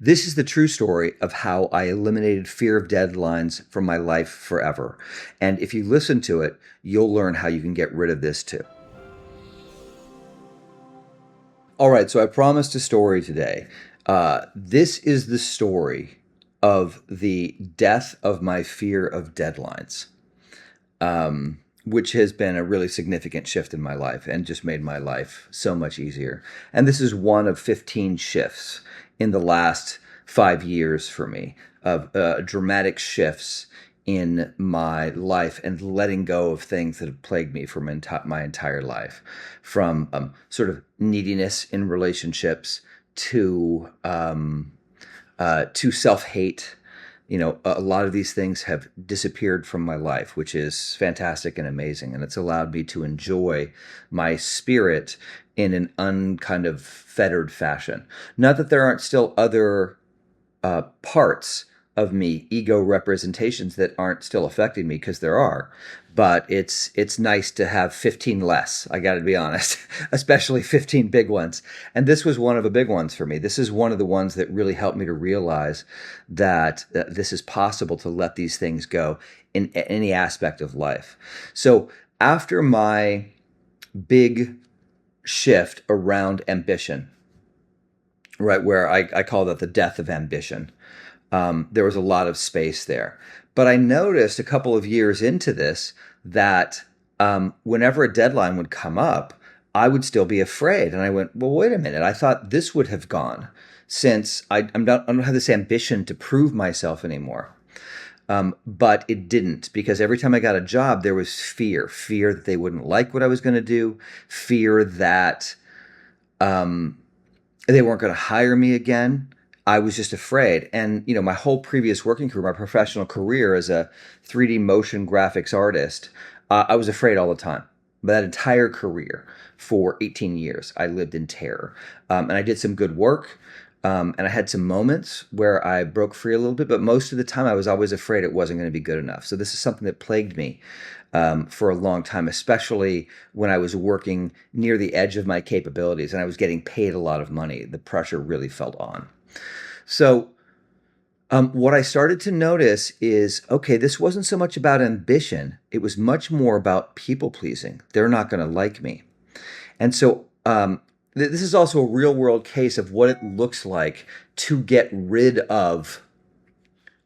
This is the true story of how I eliminated fear of deadlines from my life forever. And if you listen to it, you'll learn how you can get rid of this too. All right, so I promised a story today. This is the story of the death of my fear of deadlines, which has been a really significant shift in my life and just made my life so much easier. And this is one of 15 shifts in the last 5 years for me of dramatic shifts in my life and letting go of things that have plagued me for my entire life, from sort of neediness in relationships to self-hate. A lot of these things have disappeared from my life, which is fantastic and amazing. And it's allowed me to enjoy my spirit in an unkind of fettered fashion. Not that there aren't still other parts of me, ego representations that aren't still affecting me, because there are. But it's nice to have 15 less, I got to be honest, especially 15 big ones. And this was one of the big ones for me. This is one of the ones that really helped me to realize that this is possible to let these things go in any aspect of life. So after my big shift around ambition, right, where I call that the death of ambition, there was a lot of space there. But I noticed a couple of years into this that whenever a deadline would come up, I would still be afraid. And I went, well, wait a minute. I thought this would have gone, since I don't have this ambition to prove myself anymore. But it didn't, because every time I got a job, there was fear that they wouldn't like what I was going to do, fear that they weren't going to hire me again. I was just afraid. And, my whole previous working career, my professional career as a 3D motion graphics artist, I was afraid all the time. But that entire career for 18 years, I lived in terror. And I did some good work. And I had some moments where I broke free a little bit, but most of the time I was always afraid it wasn't going to be good enough. So this is something that plagued me for a long time, especially when I was working near the edge of my capabilities and I was getting paid a lot of money. The pressure really felt on. So what I started to notice is, okay, this wasn't so much about ambition. It was much more about people pleasing. They're not going to like me. And so this is also a real world case of what it looks like to get rid of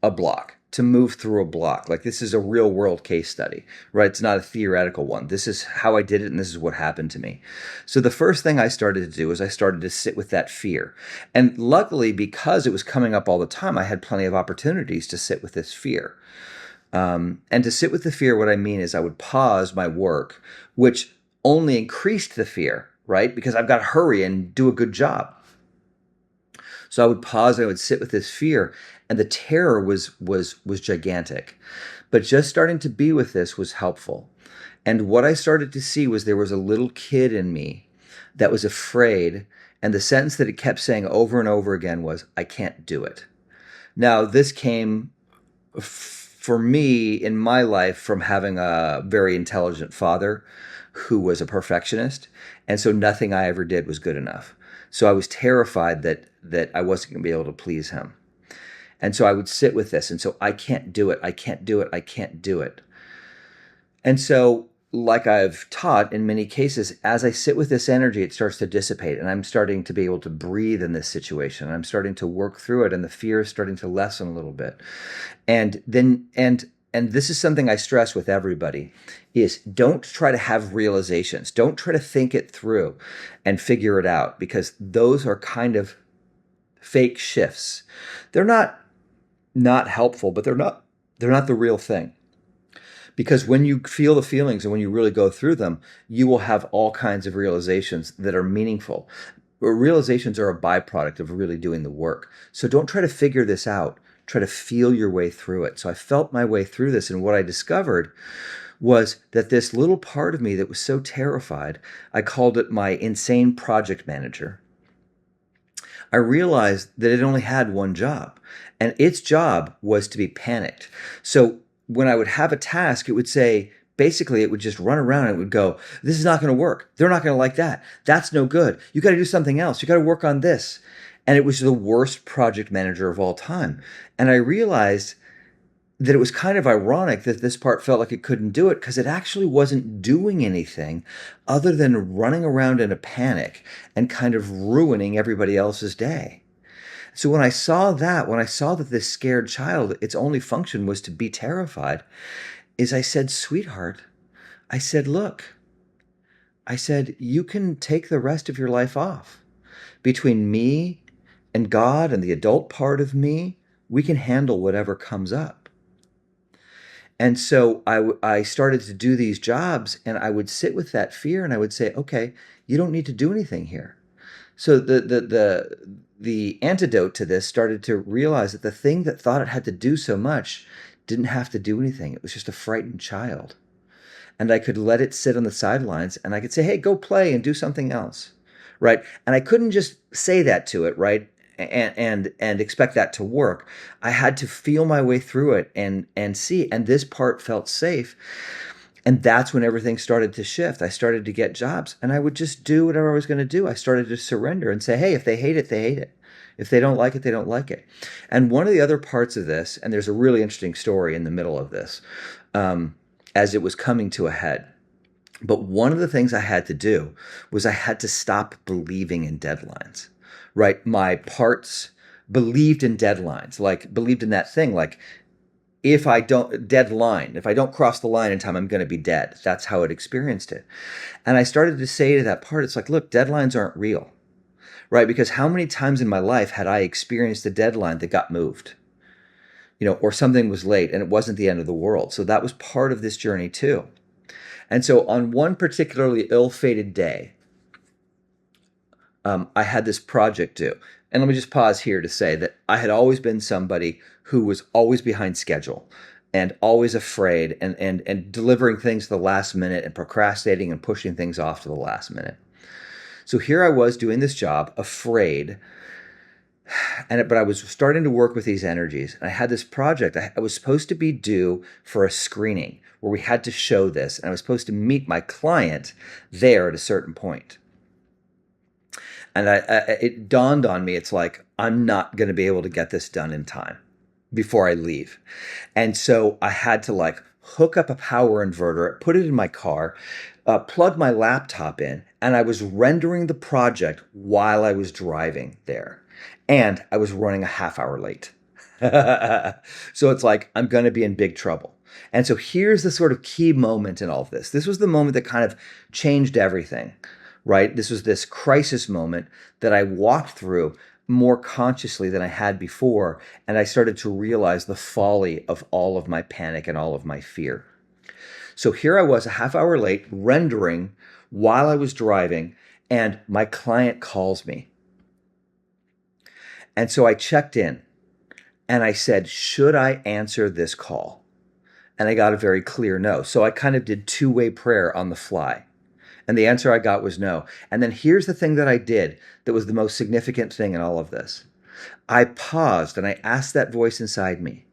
a block, to move through a block. Like, this is a real world case study, right? It's not a theoretical one. This is how I did it, and this is what happened to me. So the first thing I started to do is I started to sit with that fear. And luckily, because it was coming up all the time, I had plenty of opportunities to sit with this fear. And to sit with the fear, what I mean is I would pause my work, which only increased the fear, right? Because I've got to hurry and do a good job. So I would pause, I would sit with this fear, and the terror was gigantic. But just starting to be with this was helpful. And what I started to see was there was a little kid in me that was afraid, and the sentence that it kept saying over and over again was, I can't do it. Now, this came for me in my life from having a very intelligent father who was a perfectionist, and so nothing I ever did was good enough. So I was terrified that I wasn't going to be able to please him. And so I would sit with this. And so I can't do it. I can't do it. I can't do it. And so, like I've taught in many cases, as I sit with this energy, it starts to dissipate. And I'm starting to be able to breathe in this situation. I'm starting to work through it. And the fear is starting to lessen a little bit. And this is something I stress with everybody, is don't try to have realizations. Don't try to think it through and figure it out, because those are kind of fake shifts. They're not helpful, but they're not the real thing. Because when you feel the feelings and when you really go through them, you will have all kinds of realizations that are meaningful. Realizations are a byproduct of really doing the work. So don't try to figure this out. Try to feel your way through it. So I felt my way through this, and what I discovered was that this little part of me that was so terrified, I called it my insane project manager. I realized that it only had one job, and its job was to be panicked. So when I would have a task, it would say, basically, it would just run around and it would go, this is not going to work. They're not going to like that. That's no good. You got to do something else. You got to work on this. And it was the worst project manager of all time. And I realized that it was kind of ironic that this part felt like it couldn't do it because it actually wasn't doing anything other than running around in a panic and kind of ruining everybody else's day. So when I saw that this scared child, its only function was to be terrified, is I said, sweetheart, I said, look, I said, you can take the rest of your life off. Between me and God and the adult part of me, we can handle whatever comes up. And so I started to do these jobs and I would sit with that fear and I would say, okay, you don't need to do anything here. So the antidote to this started to realize that the thing that thought it had to do so much didn't have to do anything. It was just a frightened child. And I could let it sit on the sidelines and I could say, hey, go play and do something else. Right. And I couldn't just say that to it, right? And expect that to work. I had to feel my way through it and see. And this part felt safe. And that's when everything started to shift. I started to get jobs and I would just do whatever I was going to do. I started to surrender and say, hey, if they hate it, they hate it. If they don't like it, they don't like it. And one of the other parts of this, and there's a really interesting story in the middle of this, as it was coming to a head. But one of the things I had to do was I had to stop believing in deadlines, right? My parts believed in deadlines, like believed in that thing, like if I don't cross the line in time, I'm going to be dead. That's how it experienced it. And I started to say to that part, it's like, look, deadlines aren't real, right? Because how many times in my life had I experienced a deadline that got moved? Or something was late and it wasn't the end of the world. So that was part of this journey too. And so on one particularly ill-fated day, I had this project due. And let me just pause here to say that I had always been somebody who was always behind schedule and always afraid and delivering things to the last minute and procrastinating and pushing things off to the last minute. So here I was doing this job, afraid, but I was starting to work with these energies. And I had this project. I was supposed to be due for a screening where we had to show this. And I was supposed to meet my client there at a certain point. And it dawned on me, it's like, I'm not going to be able to get this done in time before I leave. And so I had to like hook up a power inverter, put it in my car, plug my laptop in, and I was rendering the project while I was driving there. And I was running a half hour late. So it's like, I'm going to be in big trouble. And so here's the sort of key moment in all of this. This was the moment that kind of changed everything, right? This was this crisis moment that I walked through more consciously than I had before. And I started to realize the folly of all of my panic and all of my fear. So here I was a half hour late rendering while I was driving and my client calls me. And so I checked in and I said, should I answer this call? And I got a very clear no. So I kind of did two-way prayer on the fly. And the answer I got was no. And then here's the thing that I did that was the most significant thing in all of this. I paused and I asked that voice inside me.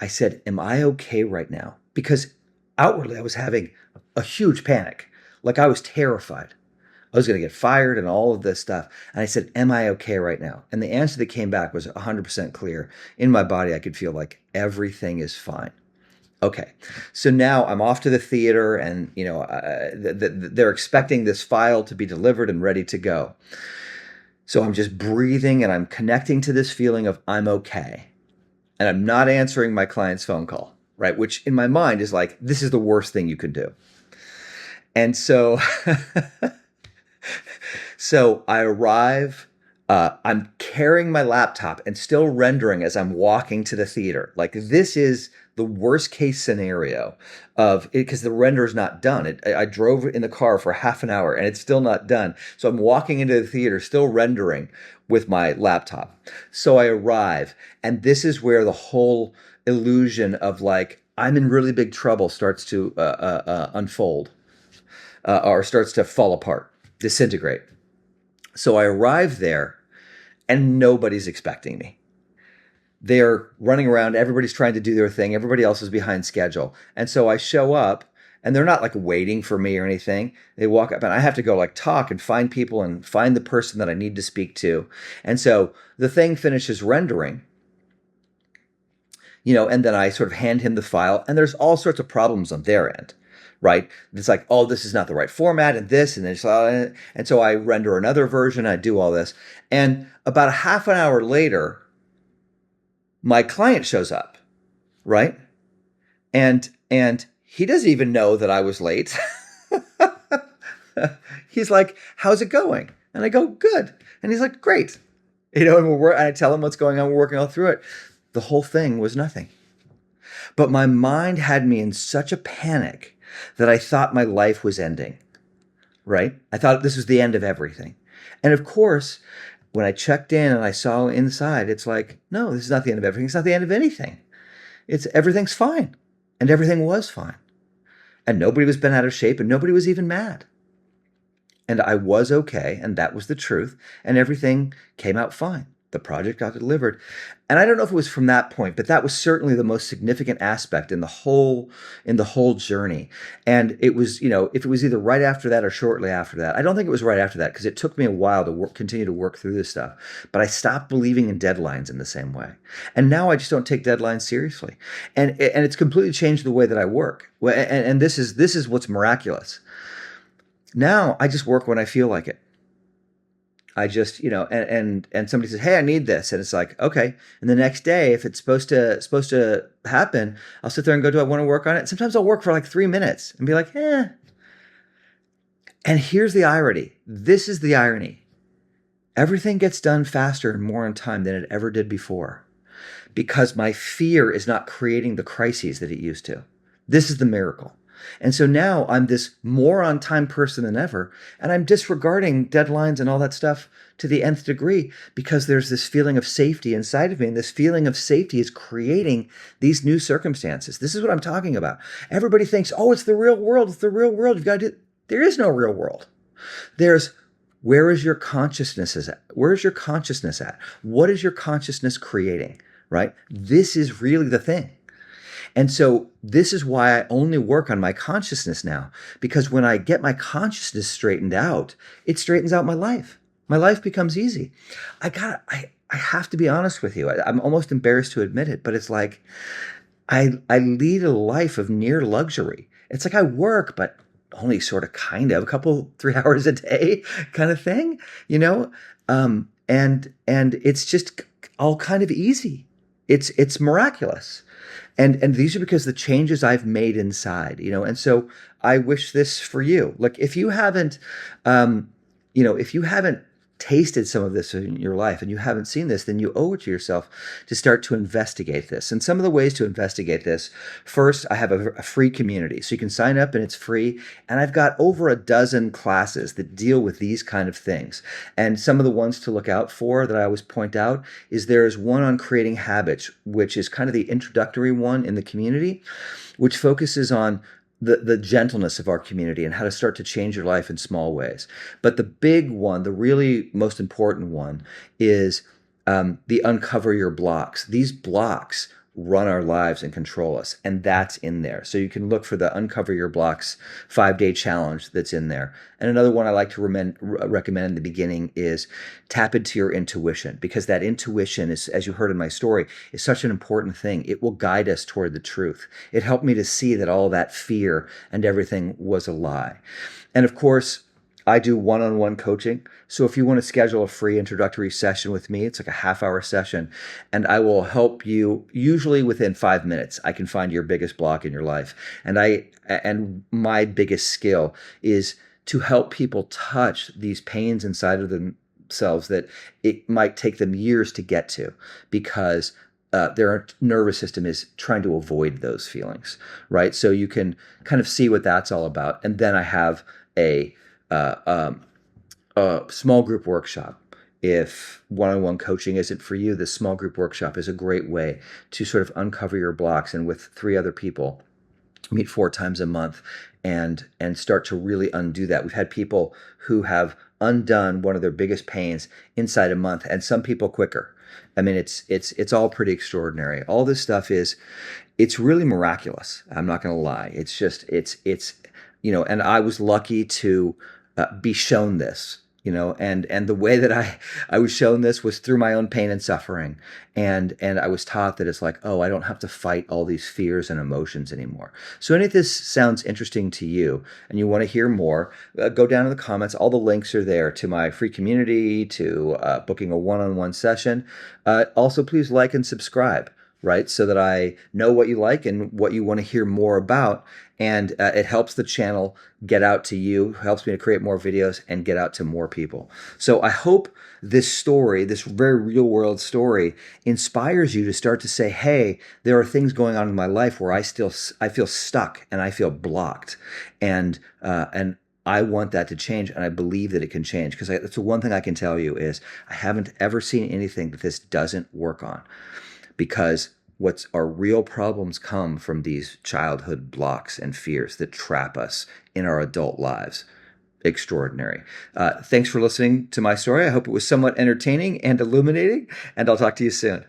I said, am I okay right now? Because outwardly I was having a huge panic. Like I was terrified. I was going to get fired and all of this stuff. And I said, am I okay right now? And the answer that came back was 100% clear. In my body, I could feel like everything is fine. Okay, so now I'm off to the theater and, they're expecting this file to be delivered and ready to go. So I'm just breathing and I'm connecting to this feeling of I'm okay. And I'm not answering my client's phone call, right? Which in my mind is like, this is the worst thing you could do. And so, so I arrive, I'm carrying my laptop and still rendering as I'm walking to the theater. Like this is the worst case scenario of it because the render is not done. I drove in the car for half an hour and it's still not done. So I'm walking into the theater, still rendering with my laptop. So I arrive and this is where the whole illusion of like, I'm in really big trouble starts to unfold or starts to fall apart, disintegrate. So I arrive there and nobody's expecting me. They're running around. Everybody's trying to do their thing. Everybody else is behind schedule. And so I show up and they're not like waiting for me or anything. They walk up and I have to go like talk and find people and find the person that I need to speak to. And so the thing finishes rendering, and then I sort of hand him the file, and there's all sorts of problems on their end, right? It's like, oh, this is not the right format, and this, and this, and so I render another version. I do all this, and about a half an hour later, my client shows up, right? And he doesn't even know that I was late. He's like, "How's it going?" And I go, "Good." And he's like, "Great." And I tell him what's going on. We're working all through it. The whole thing was nothing. But my mind had me in such a panic that I thought my life was ending, right? I thought this was the end of everything. And of course, when I checked in and I saw inside, it's like, no, this is not the end of everything. It's not the end of anything. Everything's fine. And everything was fine. And nobody was bent out of shape and nobody was even mad. And I was okay, and that was the truth, and everything came out fine. The project got delivered. And I don't know if it was from that point, but that was certainly the most significant aspect in the whole journey. And it was, if it was either right after that or shortly after that. I don't think it was right after that because it took me a while to continue to work through this stuff. But I stopped believing in deadlines in the same way. And now I just don't take deadlines seriously. And it's completely changed the way that I work. And this is what's miraculous. Now I just work when I feel like it. I just, and somebody says, "Hey, I need this," and it's like, okay. And the next day, if it's supposed to happen, I'll sit there and go, "Do I want to work on it?" Sometimes I'll work for like 3 minutes and be like, "Eh." And here's the irony. This is the irony. Everything gets done faster and more on time than it ever did before, because my fear is not creating the crises that it used to. This is the miracle. And so now I'm this more on time person than ever, and I'm disregarding deadlines and all that stuff to the nth degree because there's this feeling of safety inside of me, and this feeling of safety is creating these new circumstances. This is what I'm talking about. Everybody thinks, oh, it's the real world. It's the real world. You've got to do it. There is no real world. There's where is your consciousness at? Where is your consciousness at? What is your consciousness creating, right? This is really the thing. And so this is why I only work on my consciousness now, because when I get my consciousness straightened out, it straightens out my life. My life becomes easy. I have to be honest with you. I'm almost embarrassed to admit it, but it's like I lead a life of near luxury. It's like I work, but only sort of kind of a couple, 3 hours a day kind of thing, and it's just all kind of easy. It's miraculous. And these are because the changes I've made inside, and so I wish this for you. Like if you haven't, if you haven't tasted some of this in your life and you haven't seen this, then you owe it to yourself to start to investigate this. And some of the ways to investigate this, first, I have a free community. So you can sign up and it's free. And I've got over a dozen classes that deal with these kind of things. And some of the ones to look out for that I always point out is there's one on creating habits, which is kind of the introductory one in the community, which focuses on the gentleness of our community and how to start to change your life in small ways. But the big one, the really most important one, is the uncover your blocks. These blocks run our lives and control us, and that's in there. So you can look for the Uncover Your Blocks 5-day challenge that's in there. And another one I like to recommend in the beginning is tap into your intuition, because that intuition is, as you heard in my story, is such an important thing. It will guide us toward the truth. It helped me to see that all that fear and everything was a lie. And of course, I do one-on-one coaching. So if you want to schedule a free introductory session with me, it's like a half-hour session, and I will help you. Usually within 5 minutes, I can find your biggest block in your life. And my biggest skill is to help people touch these pains inside of themselves that it might take them years to get to, because their nervous system is trying to avoid those feelings, right? So you can kind of see what that's all about. And then I have a small group workshop. If one-on-one coaching isn't for you, this small group workshop is a great way to sort of uncover your blocks, and with 3 other people, meet 4 times a month and start to really undo that. We've had people who have undone one of their biggest pains inside a month, and some people quicker. I mean, it's all pretty extraordinary. All this stuff is, it's really miraculous. I'm not going to lie. It's just it's and I was lucky to be shown this. And the way that I was shown this was through my own pain and suffering, and I was taught that it's like, oh, I don't have to fight all these fears and emotions anymore. So any of this sounds interesting to you and you want to hear more, go down in the comments. All the links are there to my free community, to booking a one-on-one session. Also, please like and subscribe, right? So that I know what you like and what you want to hear more about. And it helps the channel get out to you, helps me to create more videos and get out to more people. So I hope this story, this very real world story, inspires you to start to say, hey, there are things going on in my life where I feel stuck and I feel blocked. And I want that to change, and I believe that it can change, because that's the one thing I can tell you is I haven't ever seen anything that this doesn't work on. Because what's our real problems come from these childhood blocks and fears that trap us in our adult lives. Extraordinary. Thanks for listening to my story. I hope it was somewhat entertaining and illuminating, and I'll talk to you soon.